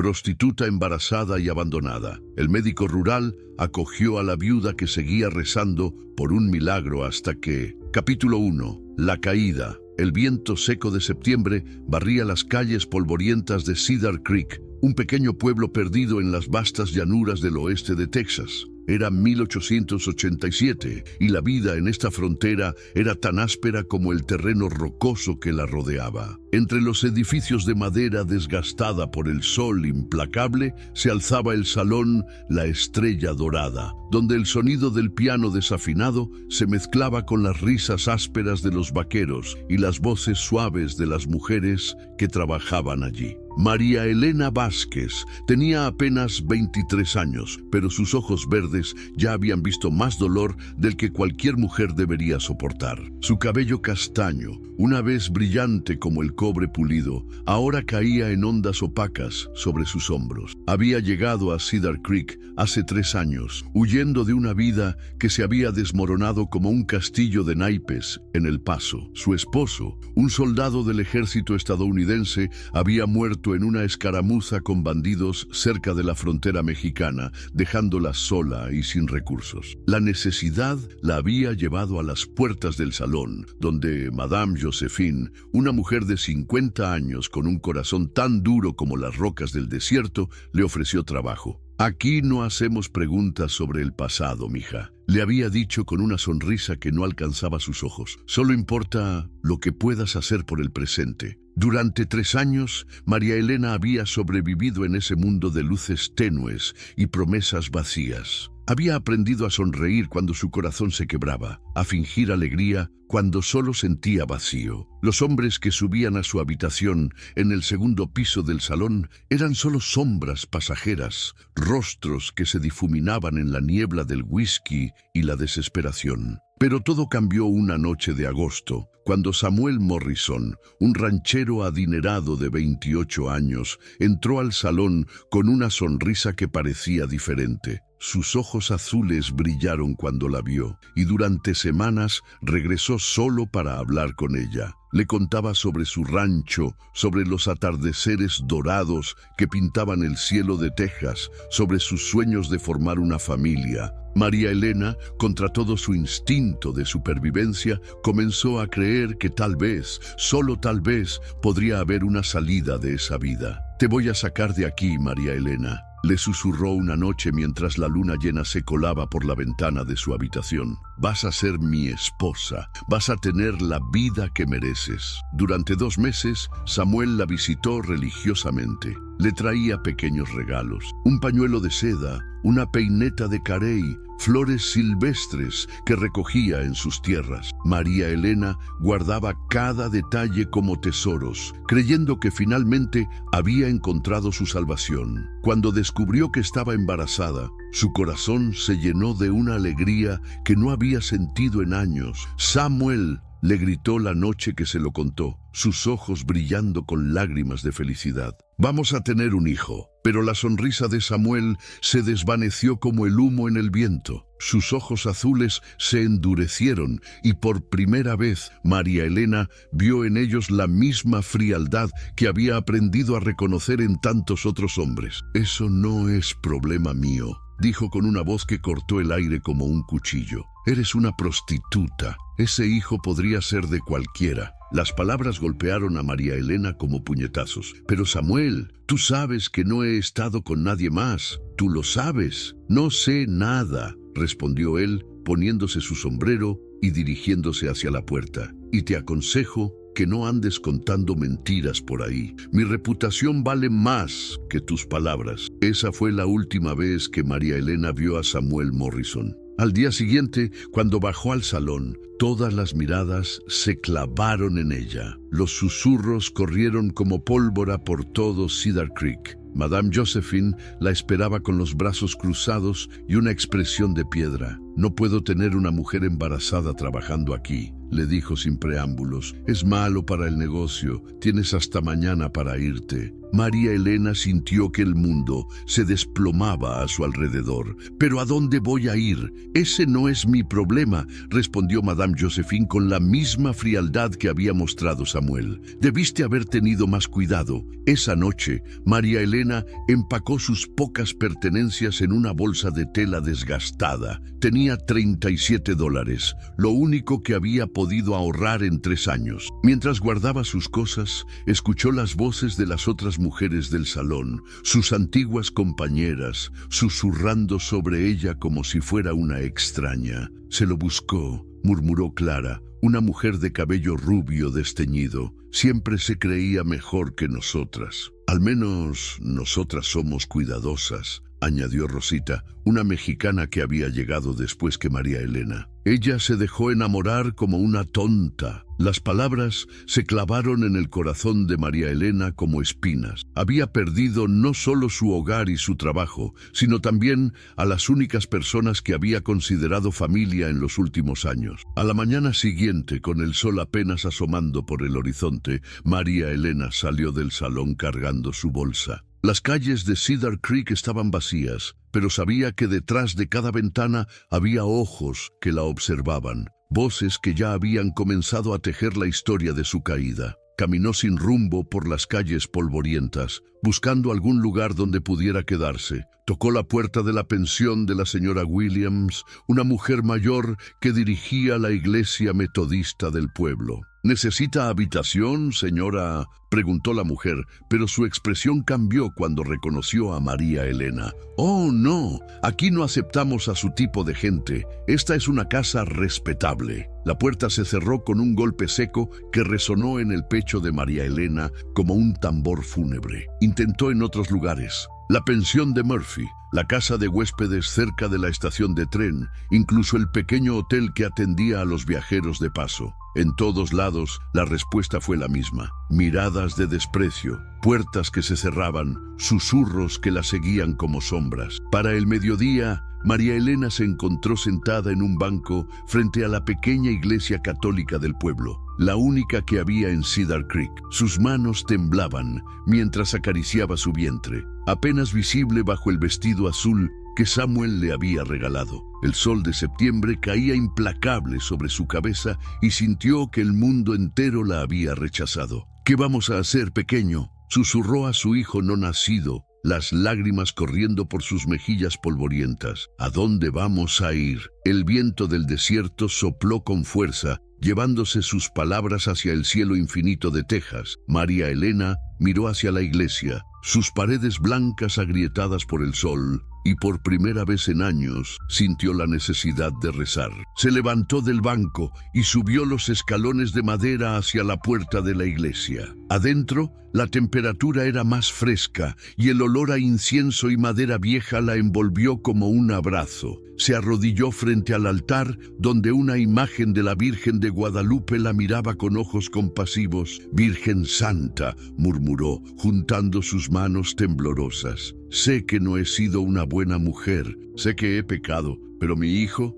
prostituta embarazada y abandonada. El médico rural acogió a la viuda que seguía rezando por un milagro hasta que... Capítulo 1. La caída. El viento seco de septiembre barría las calles polvorientas de Cedar Creek, un pequeño pueblo perdido en las vastas llanuras del oeste de Texas. Era 1887 y la vida en esta frontera era tan áspera como el terreno rocoso que la rodeaba. Entre los edificios de madera desgastada por el sol implacable se alzaba el salón La Estrella Dorada, donde el sonido del piano desafinado se mezclaba con las risas ásperas de los vaqueros y las voces suaves de las mujeres que trabajaban allí. María Elena Vázquez tenía apenas 23 años, pero sus ojos verdes ya habían visto más dolor del que cualquier mujer debería soportar. Su cabello castaño, una vez brillante como el cobre pulido, ahora caía en ondas opacas sobre sus hombros. Había llegado a Cedar Creek hace 3 años, huyendo de una vida que se había desmoronado como un castillo de naipes en El Paso. Su esposo, un soldado del ejército estadounidense, había muerto en una escaramuza con bandidos cerca de la frontera mexicana, dejándola sola y sin recursos. La necesidad la había llevado a las puertas del salón, donde Madame Josephine, una mujer de 50 años con un corazón tan duro como las rocas del desierto, le ofreció trabajo. «Aquí no hacemos preguntas sobre el pasado, mija», le había dicho con una sonrisa que no alcanzaba sus ojos. «Solo importa lo que puedas hacer por el presente». Durante 3 años, María Elena había sobrevivido en ese mundo de luces tenues y promesas vacías. Había aprendido a sonreír cuando su corazón se quebraba, a fingir alegría cuando solo sentía vacío. Los hombres que subían a su habitación en el segundo piso del salón eran solo sombras pasajeras, rostros que se difuminaban en la niebla del whisky y la desesperación. Pero todo cambió una noche de agosto, cuando Samuel Morrison, un ranchero adinerado de 28 años, entró al salón con una sonrisa que parecía diferente. Sus ojos azules brillaron cuando la vio, y durante semanas regresó solo para hablar con ella. Le contaba sobre su rancho, sobre los atardeceres dorados que pintaban el cielo de Texas, sobre sus sueños de formar una familia. María Elena, contra todo su instinto de supervivencia, comenzó a creer que tal vez, solo tal vez, podría haber una salida de esa vida. «Te voy a sacar de aquí, María Elena», le susurró una noche mientras la luna llena se colaba por la ventana de su habitación. «Vas a ser mi esposa, vas a tener la vida que mereces». Durante 2 meses, Samuel la visitó religiosamente. Le traía pequeños regalos, un pañuelo de seda, una peineta de carey, flores silvestres que recogía en sus tierras. María Elena guardaba cada detalle como tesoros, creyendo que finalmente había encontrado su salvación. Cuando descubrió que estaba embarazada, su corazón se llenó de una alegría que no había sentido en años. «Samuel», le gritó la noche que se lo contó, sus ojos brillando con lágrimas de felicidad. «Vamos a tener un hijo». Pero la sonrisa de Samuel se desvaneció como el humo en el viento. Sus ojos azules se endurecieron y por primera vez María Elena vio en ellos la misma frialdad que había aprendido a reconocer en tantos otros hombres. «Eso no es problema mío», dijo con una voz que cortó el aire como un cuchillo. «Eres una prostituta. Ese hijo podría ser de cualquiera». Las palabras golpearon a María Elena como puñetazos. «Pero Samuel, tú sabes que no he estado con nadie más. Tú lo sabes». «No sé nada», respondió él, poniéndose su sombrero y dirigiéndose hacia la puerta. «Y te aconsejo que no andes contando mentiras por ahí. Mi reputación vale más que tus palabras». Esa fue la última vez que María Elena vio a Samuel Morrison. Al día siguiente, cuando bajó al salón, todas las miradas se clavaron en ella. Los susurros corrieron como pólvora por todo Cedar Creek. Madame Josephine la esperaba con los brazos cruzados y una expresión de piedra. «No puedo tener una mujer embarazada trabajando aquí», le dijo sin preámbulos. «Es malo para el negocio. Tienes hasta mañana para irte». María Elena sintió que el mundo se desplomaba a su alrededor. «¿Pero a dónde voy a ir? Ese no es mi problema», respondió Madame Josephine con la misma frialdad que había mostrado Samuel. «Debiste haber tenido más cuidado». Esa noche, María Elena empacó sus pocas pertenencias en una bolsa de tela desgastada. Tenía $37, lo único que había podido ahorrar en 3 años. Mientras guardaba sus cosas, escuchó las voces de las otras mujeres del salón, sus antiguas compañeras, susurrando sobre ella como si fuera una extraña. «Se lo buscó», murmuró Clara, una mujer de cabello rubio desteñido. «Siempre se creía mejor que nosotras». «Al menos nosotras somos cuidadosas», añadió Rosita, una mexicana que había llegado después que María Elena. Ella se dejó enamorar como una tonta. Las palabras se clavaron en el corazón de María Elena como espinas. Había perdido no solo su hogar y su trabajo, sino también a las únicas personas que había considerado familia en los últimos años. A la mañana siguiente, con el sol apenas asomando por el horizonte, María Elena salió del salón cargando su bolsa. Las calles de Cedar Creek estaban vacías, pero sabía que detrás de cada ventana había ojos que la observaban, voces que ya habían comenzado a tejer la historia de su caída. Caminó sin rumbo por las calles polvorientas, buscando algún lugar donde pudiera quedarse. Tocó la puerta de la pensión de la señora Williams, una mujer mayor que dirigía la iglesia metodista del pueblo. «¿Necesita habitación, señora?», preguntó la mujer, pero su expresión cambió cuando reconoció a María Elena. «Oh, no, aquí no aceptamos a su tipo de gente. Esta es una casa respetable». La puerta se cerró con un golpe seco que resonó en el pecho de María Elena como un tambor fúnebre. Intentó en otros lugares. La pensión de Murphy, la casa de huéspedes cerca de la estación de tren, incluso el pequeño hotel que atendía a los viajeros de paso. En todos lados, la respuesta fue la misma. Miradas de desprecio, puertas que se cerraban, susurros que la seguían como sombras. Para el mediodía, María Elena se encontró sentada en un banco frente a la pequeña iglesia católica del pueblo, la única que había en Cedar Creek. Sus manos temblaban mientras acariciaba su vientre, apenas visible bajo el vestido azul que Samuel le había regalado. El sol de septiembre caía implacable sobre su cabeza y sintió que el mundo entero la había rechazado. «¿Qué vamos a hacer, pequeño?», susurró a su hijo no nacido, las lágrimas corriendo por sus mejillas polvorientas. «¿A dónde vamos a ir?». El viento del desierto sopló con fuerza, llevándose sus palabras hacia el cielo infinito de Texas. María Elena miró hacia la iglesia, sus paredes blancas agrietadas por el sol, y por primera vez en años sintió la necesidad de rezar. Se levantó del banco y subió los escalones de madera hacia la puerta de la iglesia. Adentro, la temperatura era más fresca y el olor a incienso y madera vieja la envolvió como un abrazo. Se arrodilló frente al altar, donde una imagen de la Virgen de Guadalupe la miraba con ojos compasivos. «Virgen Santa», murmuró, juntando sus manos temblorosas. «Sé que no he sido una buena mujer, sé que he pecado, pero mi hijo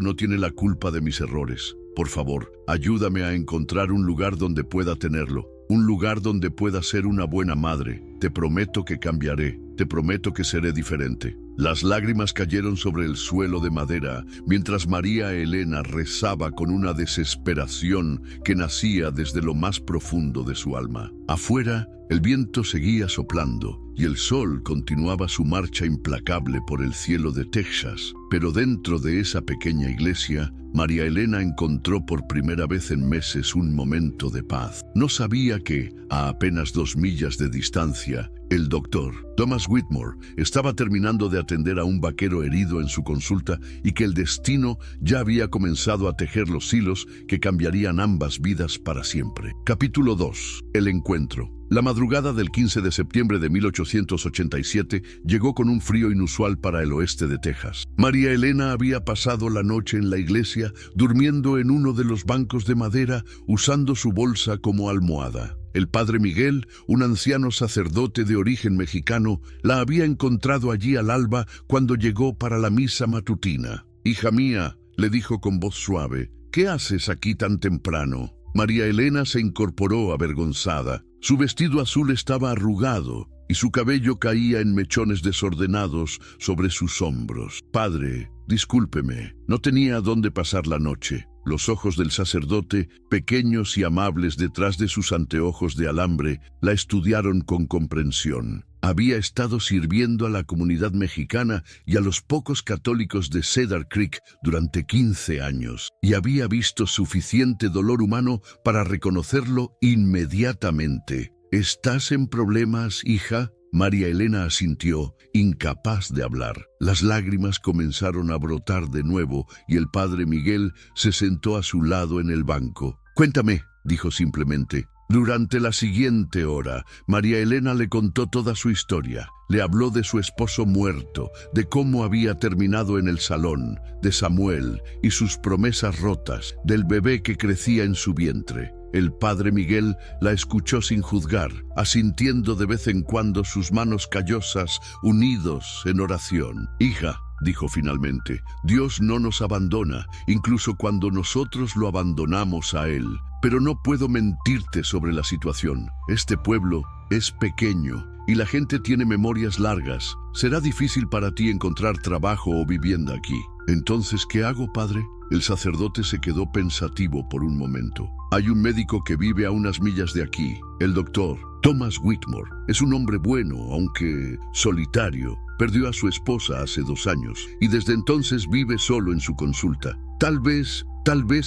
no tiene la culpa de mis errores. Por favor, ayúdame a encontrar un lugar donde pueda tenerlo, un lugar donde pueda ser una buena madre. Te prometo que cambiaré, te prometo que seré diferente». Las lágrimas cayeron sobre el suelo de madera mientras María Elena rezaba con una desesperación que nacía desde lo más profundo de su alma. Afuera, el viento seguía soplando y el sol continuaba su marcha implacable por el cielo de Texas. Pero dentro de esa pequeña iglesia, María Elena encontró por primera vez en meses un momento de paz. No sabía que, a apenas 2 millas de distancia, el doctor Thomas Whitmore estaba terminando de atender a un vaquero herido en su consulta y que el destino ya había comenzado a tejer los hilos que cambiarían ambas vidas para siempre. Capítulo 2. El encuentro. La madrugada del 15 de septiembre de 1887 llegó con un frío inusual para el oeste de Texas. María Elena había pasado la noche en la iglesia, durmiendo en uno de los bancos de madera, usando su bolsa como almohada. El padre Miguel, un anciano sacerdote de origen mexicano, la había encontrado allí al alba cuando llegó para la misa matutina. «Hija mía», le dijo con voz suave, «¿qué haces aquí tan temprano?». María Elena se incorporó avergonzada. Su vestido azul estaba arrugado y su cabello caía en mechones desordenados sobre sus hombros. «Padre, discúlpeme, no tenía dónde pasar la noche». Los ojos del sacerdote, pequeños y amables detrás de sus anteojos de alambre, la estudiaron con comprensión. Había estado sirviendo a la comunidad mexicana y a los pocos católicos de Cedar Creek durante 15 años, y había visto suficiente dolor humano para reconocerlo inmediatamente. «¿Estás en problemas, hija?». María Elena asintió, incapaz de hablar. Las lágrimas comenzaron a brotar de nuevo y el padre Miguel se sentó a su lado en el banco. «Cuéntame», dijo simplemente. Durante la siguiente hora, María Elena le contó toda su historia. Le habló de su esposo muerto, de cómo había terminado en el salón, de Samuel y sus promesas rotas, del bebé que crecía en su vientre. El padre Miguel la escuchó sin juzgar, asintiendo de vez en cuando sus manos callosas, unidos en oración. «Hija», dijo finalmente, «Dios no nos abandona, incluso cuando nosotros lo abandonamos a Él. Pero no puedo mentirte sobre la situación. Este pueblo es pequeño y la gente tiene memorias largas. Será difícil para ti encontrar trabajo o vivienda aquí». «Entonces, ¿qué hago, padre?». El sacerdote se quedó pensativo por un momento. «Hay un médico que vive a unas millas de aquí, el doctor Thomas Whitmore. Es un hombre bueno, aunque solitario. Perdió a su esposa hace 2 años y desde entonces vive solo en su consulta. Tal vez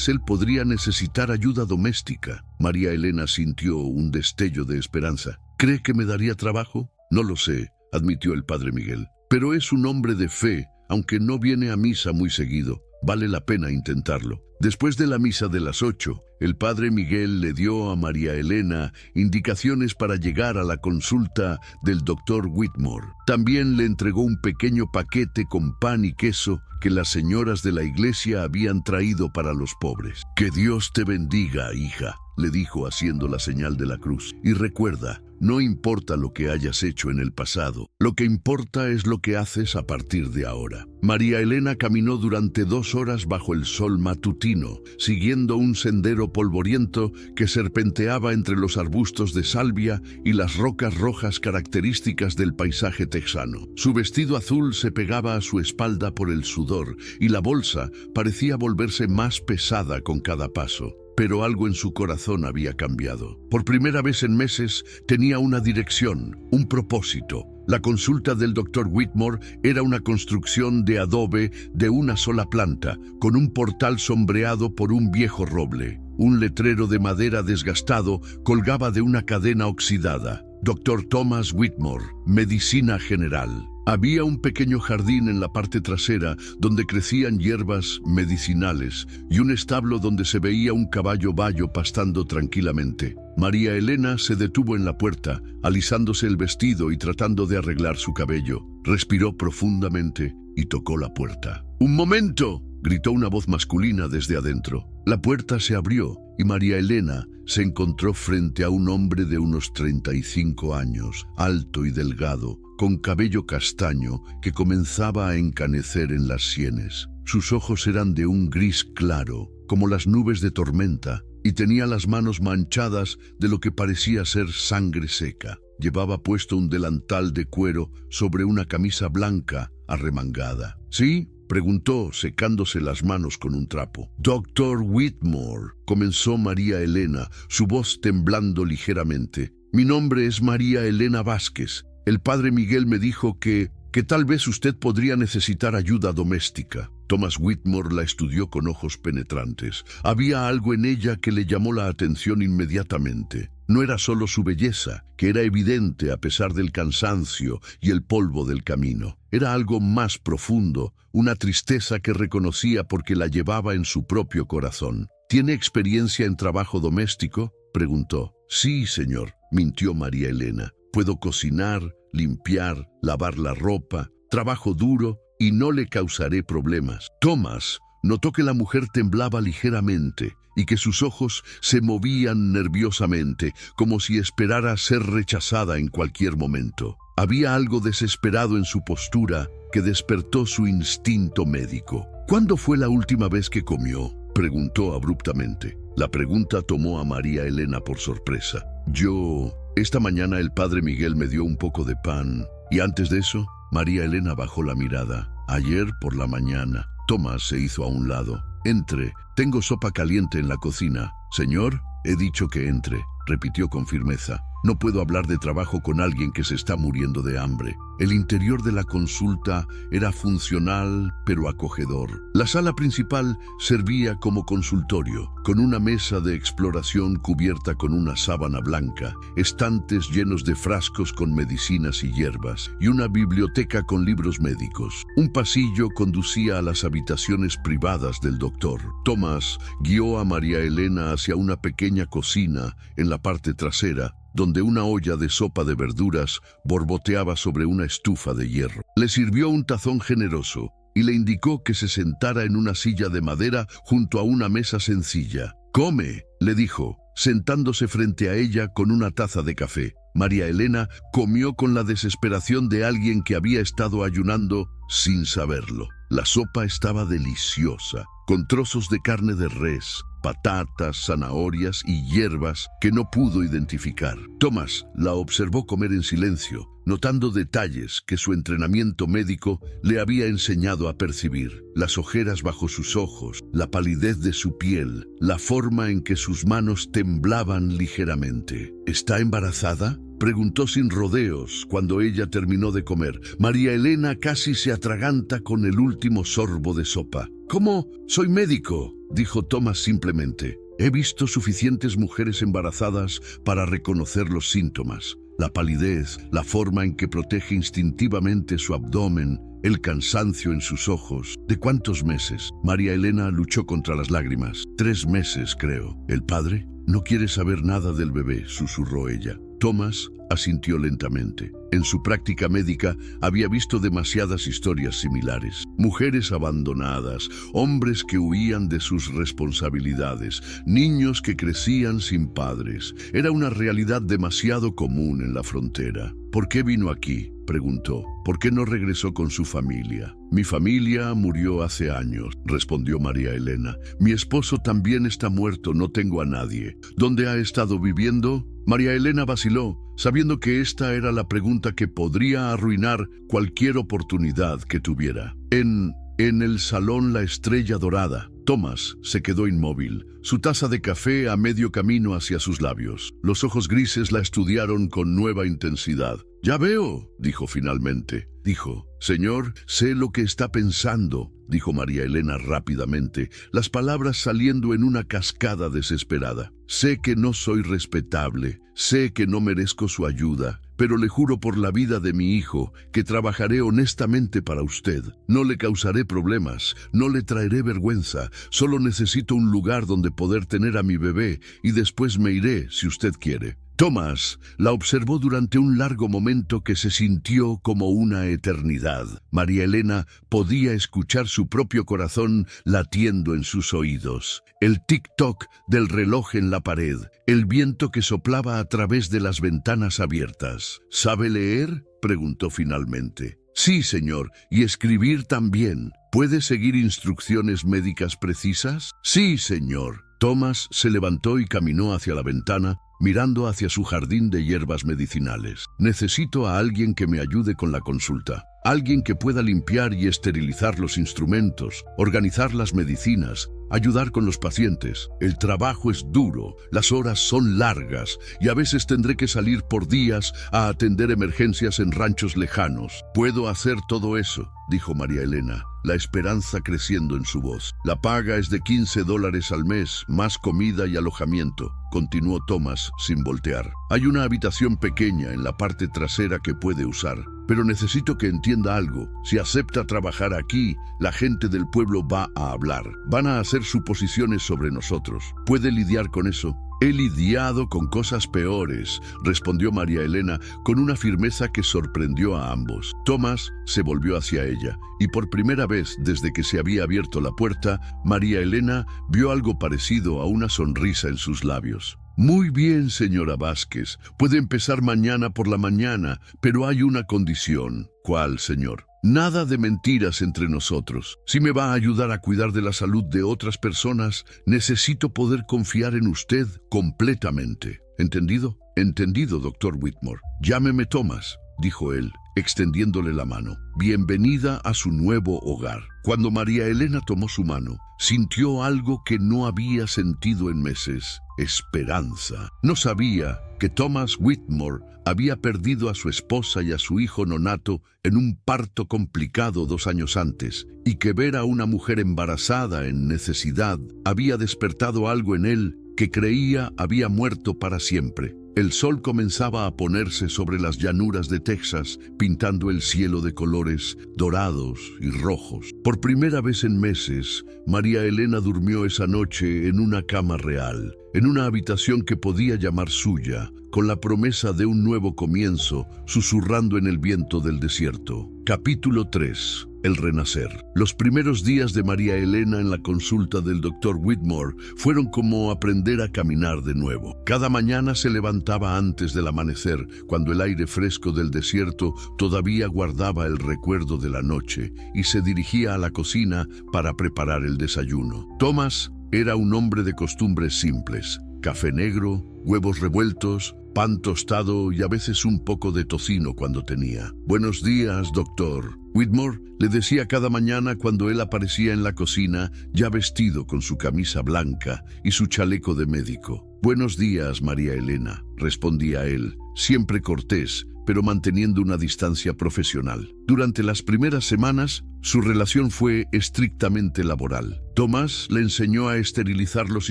él podría necesitar ayuda doméstica». María Elena sintió un destello de esperanza. «¿Cree que me daría trabajo?». «No lo sé», admitió el padre Miguel. «Pero es un hombre de fe, aunque no viene a misa muy seguido. Vale la pena intentarlo». Después de la misa de las 8, el padre Miguel le dio a María Elena indicaciones para llegar a la consulta del doctor Whitmore. También le entregó un pequeño paquete con pan y queso que las señoras de la iglesia habían traído para los pobres. «Que Dios te bendiga, hija», le dijo haciendo la señal de la cruz. «Y recuerda, no importa lo que hayas hecho en el pasado, lo que importa es lo que haces a partir de ahora». María Elena caminó durante 2 horas bajo el sol matutino, siguiendo un sendero polvoriento que serpenteaba entre los arbustos de salvia y las rocas rojas características del paisaje texano. Su vestido azul se pegaba a su espalda por el sudor y la bolsa parecía volverse más pesada con cada paso. Pero algo en su corazón había cambiado. Por primera vez en meses tenía una dirección, un propósito. La consulta del doctor Whitmore era una construcción de adobe de una sola planta, con un portal sombreado por un viejo roble. Un letrero de madera desgastado colgaba de una cadena oxidada. «Dr. Thomas Whitmore, Medicina General». Había un pequeño jardín en la parte trasera donde crecían hierbas medicinales y un establo donde se veía un caballo bayo pastando tranquilamente. María Elena se detuvo en la puerta, alisándose el vestido y tratando de arreglar su cabello. Respiró profundamente y tocó la puerta. «¡Un momento!», gritó una voz masculina desde adentro. La puerta se abrió y María Elena se encontró frente a un hombre de unos 35 años, alto y delgado, con cabello castaño que comenzaba a encanecer en las sienes. Sus ojos eran de un gris claro, como las nubes de tormenta, y tenía las manos manchadas de lo que parecía ser sangre seca. Llevaba puesto un delantal de cuero sobre una camisa blanca arremangada. «¿Sí?», preguntó, secándose las manos con un trapo. «Doctor Whitmore», comenzó María Elena, su voz temblando ligeramente. «Mi nombre es María Elena Vázquez. El padre Miguel me dijo que tal vez usted podría necesitar ayuda doméstica». Thomas Whitmore la estudió con ojos penetrantes. Había algo en ella que le llamó la atención inmediatamente. No era solo su belleza, que era evidente a pesar del cansancio y el polvo del camino. Era algo más profundo, una tristeza que reconocía porque la llevaba en su propio corazón. «¿Tiene experiencia en trabajo doméstico?», preguntó. «Sí, señor», mintió María Elena. «Puedo cocinar, limpiar, lavar la ropa, trabajo duro y no le causaré problemas». Thomas notó que la mujer temblaba ligeramente y que sus ojos se movían nerviosamente, como si esperara ser rechazada en cualquier momento. Había algo desesperado en su postura que despertó su instinto médico. «¿Cuándo fue la última vez que comió?», preguntó abruptamente. La pregunta tomó a María Elena por sorpresa. Yo Esta mañana el padre Miguel me dio un poco de pan. Y antes de eso, María Elena bajó la mirada. Ayer por la mañana, Tomás se hizo a un lado. Entre, tengo sopa caliente en la cocina. Señor, he dicho que entre, repitió con firmeza. No puedo hablar de trabajo con alguien que se está muriendo de hambre. El interior de la consulta era funcional pero acogedor. La sala principal servía como consultorio, con una mesa de exploración cubierta con una sábana blanca, estantes llenos de frascos con medicinas y hierbas, y una biblioteca con libros médicos. Un pasillo conducía a las habitaciones privadas del doctor. Tomás guió a María Elena hacia una pequeña cocina en la parte trasera, donde una olla de sopa de verduras borboteaba sobre una estufa de hierro. Le sirvió un tazón generoso y le indicó que se sentara en una silla de madera junto a una mesa sencilla. «Come», le dijo, sentándose frente a ella con una taza de café. María Elena comió con la desesperación de alguien que había estado ayunando sin saberlo. La sopa estaba deliciosa, con trozos de carne de res, patatas, zanahorias y hierbas que no pudo identificar. Tomás la observó comer en silencio, notando detalles que su entrenamiento médico le había enseñado a percibir. Las ojeras bajo sus ojos, la palidez de su piel, la forma en que sus manos temblaban ligeramente. ¿Está embarazada?, preguntó sin rodeos cuando ella terminó de comer. María Elena casi se atraganta con el último sorbo de sopa. «¿Cómo? Soy médico», dijo Tomás simplemente. «He visto suficientes mujeres embarazadas para reconocer los síntomas. La palidez, la forma en que protege instintivamente su abdomen, el cansancio en sus ojos. ¿De cuántos meses?». María Elena luchó contra las lágrimas. 3 meses, creo. ¿El padre? «No quiere saber nada del bebé», susurró ella. Tomás asintió lentamente. En su práctica médica había visto demasiadas historias similares. Mujeres abandonadas, hombres que huían de sus responsabilidades, niños que crecían sin padres. Era una realidad demasiado común en la frontera. «¿Por qué vino aquí?», preguntó. «¿Por qué no regresó con su familia?». «Mi familia murió hace años», respondió María Elena. «Mi esposo también está muerto, no tengo a nadie». «¿Dónde ha estado viviendo?». María Elena vaciló, sabiendo que esta era la pregunta que podría arruinar cualquier oportunidad que tuviera. En el salón La Estrella Dorada». Tomás se quedó inmóvil, su taza de café a medio camino hacia sus labios. Los ojos grises la estudiaron con nueva intensidad. «Ya veo», dijo finalmente. Dijo: «Señor, sé lo que está pensando», dijo María Elena rápidamente, las palabras saliendo en una cascada desesperada. «Sé que no soy respetable, sé que no merezco su ayuda, pero le juro por la vida de mi hijo que trabajaré honestamente para usted. No le causaré problemas, no le traeré vergüenza, solo necesito un lugar donde poder tener a mi bebé y después me iré si usted quiere». Tomás la observó durante un largo momento que se sintió como una eternidad. María Elena podía escuchar su propio corazón latiendo en sus oídos. El tic-toc del reloj en la pared, el viento que soplaba a través de las ventanas abiertas. «¿Sabe leer?», preguntó finalmente. «Sí, señor, y escribir también. ¿Puede seguir instrucciones médicas precisas?». «Sí, señor». Tomás se levantó y caminó hacia la ventana, mirando hacia su jardín de hierbas medicinales. «Necesito a alguien que me ayude con la consulta. Alguien que pueda limpiar y esterilizar los instrumentos, organizar las medicinas, ayudar con los pacientes. El trabajo es duro, las horas son largas y a veces tendré que salir por días a atender emergencias en ranchos lejanos. Puedo hacer todo eso», dijo María Elena, la esperanza creciendo en su voz. «La paga es de $15 al mes, más comida y alojamiento», continuó Tomás sin voltear. «Hay una habitación pequeña en la parte trasera que puede usar. Pero necesito que entienda algo. Si acepta trabajar aquí, la gente del pueblo va a hablar. Van a hacer suposiciones sobre nosotros. ¿Puede lidiar con eso?». «He lidiado con cosas peores», respondió María Elena con una firmeza que sorprendió a ambos. Tomás se volvió hacia ella, y por primera vez desde que se había abierto la puerta, María Elena vio algo parecido a una sonrisa en sus labios. «Muy bien, señora Vázquez. Puede empezar mañana por la mañana, pero hay una condición». «¿Cuál, señor?». «Nada de mentiras entre nosotros. Si me va a ayudar a cuidar de la salud de otras personas, necesito poder confiar en usted completamente. ¿Entendido?». Entendido, doctor Whitmore. Llámeme Thomas, dijo él, extendiéndole la mano. Bienvenida a su nuevo hogar. Cuando María Elena tomó su mano, sintió algo que no había sentido en meses: esperanza. No sabía que Thomas Whitmore había perdido a su esposa y a su hijo nonato en un parto complicado 2 años antes, y que ver a una mujer embarazada en necesidad había despertado algo en él que creía había muerto para siempre. El sol comenzaba a ponerse sobre las llanuras de Texas, pintando el cielo de colores dorados y rojos. Por primera vez en meses, María Elena durmió esa noche en una cama real, en una habitación que podía llamar suya, con la promesa de un nuevo comienzo, susurrando en el viento del desierto. Capítulo 3. El renacer. Los primeros días de María Elena en la consulta del doctor Whitmore fueron como aprender a caminar de nuevo. Cada mañana se levantaba antes del amanecer, cuando el aire fresco del desierto todavía guardaba el recuerdo de la noche, y se dirigía a la cocina para preparar el desayuno. Thomas era un hombre de costumbres simples: café negro, huevos revueltos, pan tostado y a veces un poco de tocino cuando tenía. «Buenos días, doctor», Whitmore le decía cada mañana cuando él aparecía en la cocina, ya vestido con su camisa blanca y su chaleco de médico. «Buenos días, María Elena», respondía él, siempre cortés, pero manteniendo una distancia profesional. Durante las primeras semanas, su relación fue estrictamente laboral. Thomas le enseñó a esterilizar los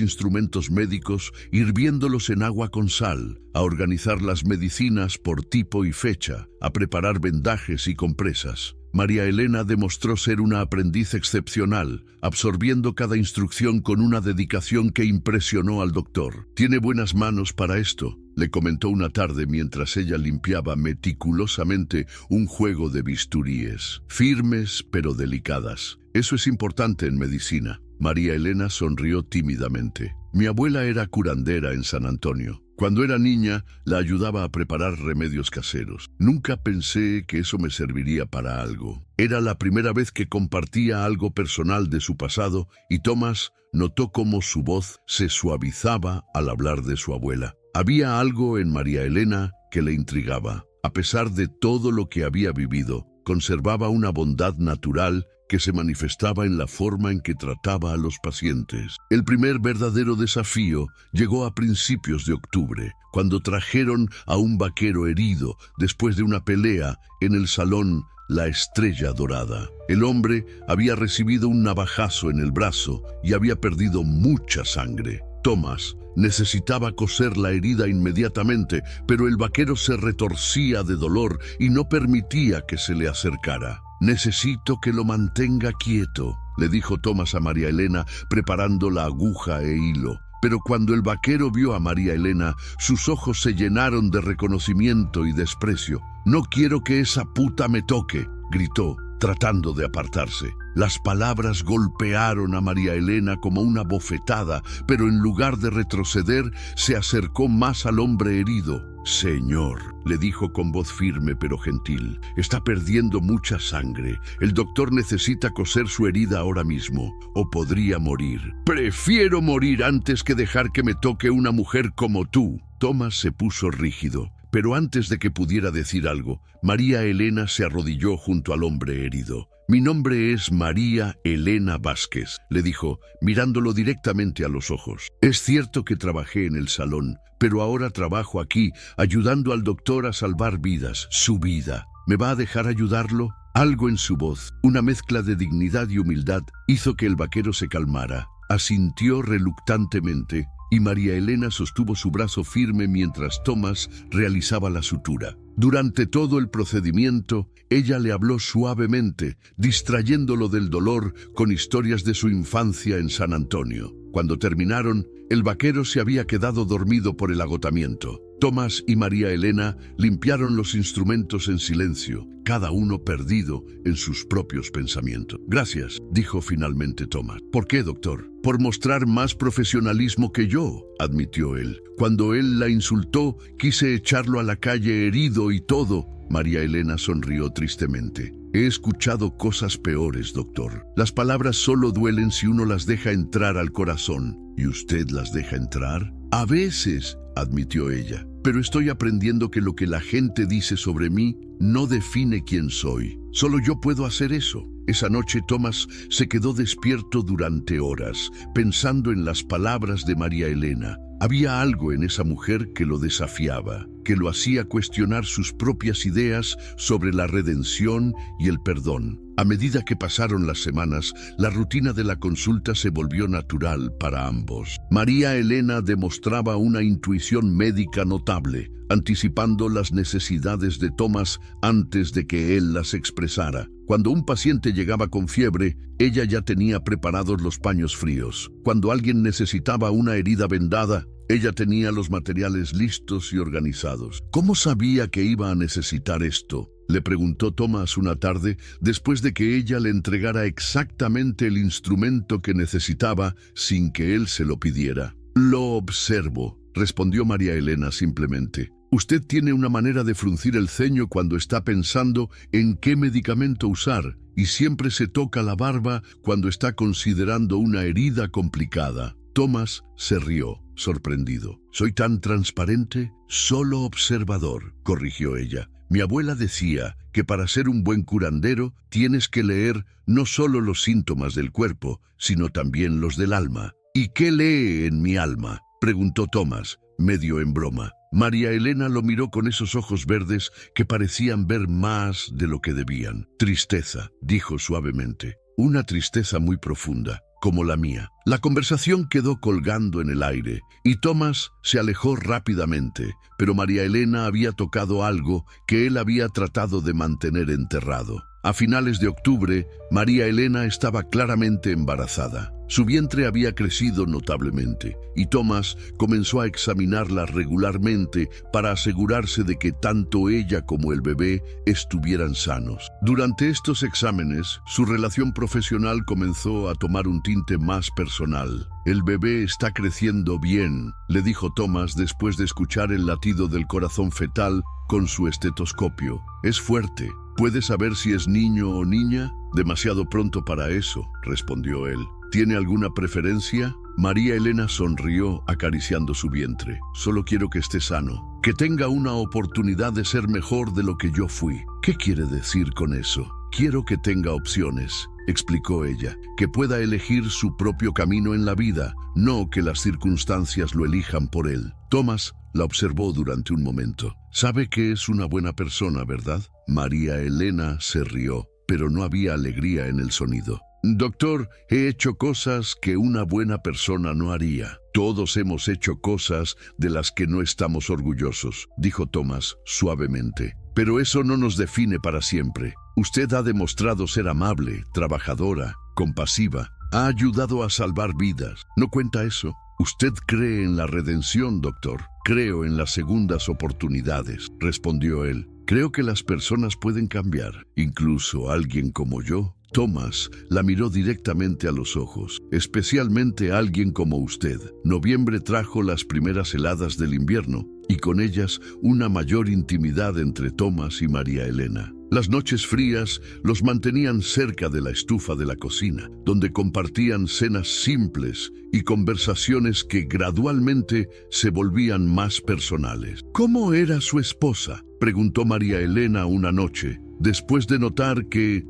instrumentos médicos hirviéndolos en agua con sal, a organizar las medicinas por tipo y fecha, a preparar vendajes y compresas. María Elena demostró ser una aprendiz excepcional, absorbiendo cada instrucción con una dedicación que impresionó al doctor. «Tiene buenas manos para esto», le comentó una tarde mientras ella limpiaba meticulosamente un juego de bisturíes. «Firmes pero delicadas. Eso es importante en medicina». María Elena sonrió tímidamente. «Mi abuela era curandera en San Antonio. Cuando era niña, la ayudaba a preparar remedios caseros. Nunca pensé que eso me serviría para algo». Era la primera vez que compartía algo personal de su pasado, y Thomas notó cómo su voz se suavizaba al hablar de su abuela. Había algo en María Elena que le intrigaba. A pesar de todo lo que había vivido, conservaba una bondad natural que se manifestaba en la forma en que trataba a los pacientes. El primer verdadero desafío llegó a principios de octubre, cuando trajeron a un vaquero herido después de una pelea en el salón La Estrella Dorada. El hombre había recibido un navajazo en el brazo y había perdido mucha sangre. Thomas necesitaba coser la herida inmediatamente, pero el vaquero se retorcía de dolor y no permitía que se le acercara. «Necesito que lo mantenga quieto», le dijo Thomas a María Elena, preparando la aguja e hilo. Pero cuando el vaquero vio a María Elena, sus ojos se llenaron de reconocimiento y desprecio. «No quiero que esa puta me toque», gritó, tratando de apartarse. Las palabras golpearon a María Elena como una bofetada, pero en lugar de retroceder, se acercó más al hombre herido. «Señor», le dijo con voz firme pero gentil, «está perdiendo mucha sangre. El doctor necesita coser su herida ahora mismo, o podría morir». «Prefiero morir antes que dejar que me toque una mujer como tú». Thomas se puso rígido, pero antes de que pudiera decir algo, María Elena se arrodilló junto al hombre herido. «Mi nombre es María Elena Vázquez», le dijo, mirándolo directamente a los ojos. «Es cierto que trabajé en el salón, pero ahora trabajo aquí, ayudando al doctor a salvar vidas, su vida. ¿Me va a dejar ayudarlo?». Algo en su voz, una mezcla de dignidad y humildad, hizo que el vaquero se calmara. Asintió reluctantemente, y María Elena sostuvo su brazo firme mientras Thomas realizaba la sutura. Durante todo el procedimiento, ella le habló suavemente, distrayéndolo del dolor con historias de su infancia en San Antonio. Cuando terminaron, el vaquero se había quedado dormido por el agotamiento. Thomas y María Elena limpiaron los instrumentos en silencio, cada uno perdido en sus propios pensamientos. «Gracias», dijo finalmente Thomas. «¿Por qué, doctor?» «Por mostrar más profesionalismo que yo», admitió él. «Cuando él la insultó, quise echarlo a la calle herido y todo». María Elena sonrió tristemente. «He escuchado cosas peores, doctor. Las palabras solo duelen si uno las deja entrar al corazón. ¿Y usted las deja entrar?». «A veces», admitió ella. Pero estoy aprendiendo que lo que la gente dice sobre mí no define quién soy. Solo yo puedo hacer eso. Esa noche Thomas se quedó despierto durante horas, pensando en las palabras de María Elena. Había algo en esa mujer que lo desafiaba, que lo hacía cuestionar sus propias ideas sobre la redención y el perdón. A medida que pasaron las semanas, la rutina de la consulta se volvió natural para ambos. María Elena demostraba una intuición médica notable, anticipando las necesidades de Thomas antes de que él las expresara. Cuando un paciente llegaba con fiebre, ella ya tenía preparados los paños fríos. Cuando alguien necesitaba una herida vendada, ella tenía los materiales listos y organizados. ¿Cómo sabía que iba a necesitar esto?, le preguntó Thomas una tarde, después de que ella le entregara exactamente el instrumento que necesitaba sin que él se lo pidiera. Lo observo, respondió María Elena simplemente. Usted tiene una manera de fruncir el ceño cuando está pensando en qué medicamento usar y siempre se toca la barba cuando está considerando una herida complicada. Thomas se rió, sorprendido. ¿Soy tan transparente? Solo observador, corrigió ella. Mi abuela decía que para ser un buen curandero tienes que leer no solo los síntomas del cuerpo, sino también los del alma. ¿Y qué lee en mi alma?, preguntó Thomas, medio en broma. María Elena lo miró con esos ojos verdes que parecían ver más de lo que debían. Tristeza, dijo suavemente. Una tristeza muy profunda, como la mía. La conversación quedó colgando en el aire y Thomas se alejó rápidamente, pero María Elena había tocado algo que él había tratado de mantener enterrado. A finales de octubre, María Elena estaba claramente embarazada. Su vientre había crecido notablemente y Thomas comenzó a examinarla regularmente para asegurarse de que tanto ella como el bebé estuvieran sanos. Durante estos exámenes, su relación profesional comenzó a tomar un tinte más personal. El bebé está creciendo bien, le dijo Thomas después de escuchar el latido del corazón fetal con su estetoscopio. Es fuerte. ¿Puede saber si es niño o niña? Demasiado pronto para eso, respondió él. ¿Tiene alguna preferencia? María Elena sonrió acariciando su vientre. Solo quiero que esté sano, que tenga una oportunidad de ser mejor de lo que yo fui. ¿Qué quiere decir con eso? Quiero que tenga opciones, explicó ella, que pueda elegir su propio camino en la vida, no que las circunstancias lo elijan por él. Thomas la observó durante un momento. Sabe que es una buena persona, ¿verdad? María Elena se rió, pero no había alegría en el sonido. Doctor, he hecho cosas que una buena persona no haría. Todos hemos hecho cosas de las que no estamos orgullosos, dijo Thomas suavemente. Pero eso no nos define para siempre. Usted ha demostrado ser amable, trabajadora, compasiva. Ha ayudado a salvar vidas. ¿No cuenta eso? Usted cree en la redención, doctor. Creo en las segundas oportunidades, respondió él. Creo que las personas pueden cambiar, incluso alguien como yo. Thomas la miró directamente a los ojos, especialmente alguien como usted. Noviembre trajo las primeras heladas del invierno y con ellas una mayor intimidad entre Thomas y María Elena. Las noches frías los mantenían cerca de la estufa de la cocina, donde compartían cenas simples y conversaciones que gradualmente se volvían más personales. ¿Cómo era su esposa?, preguntó María Elena una noche, después de notar que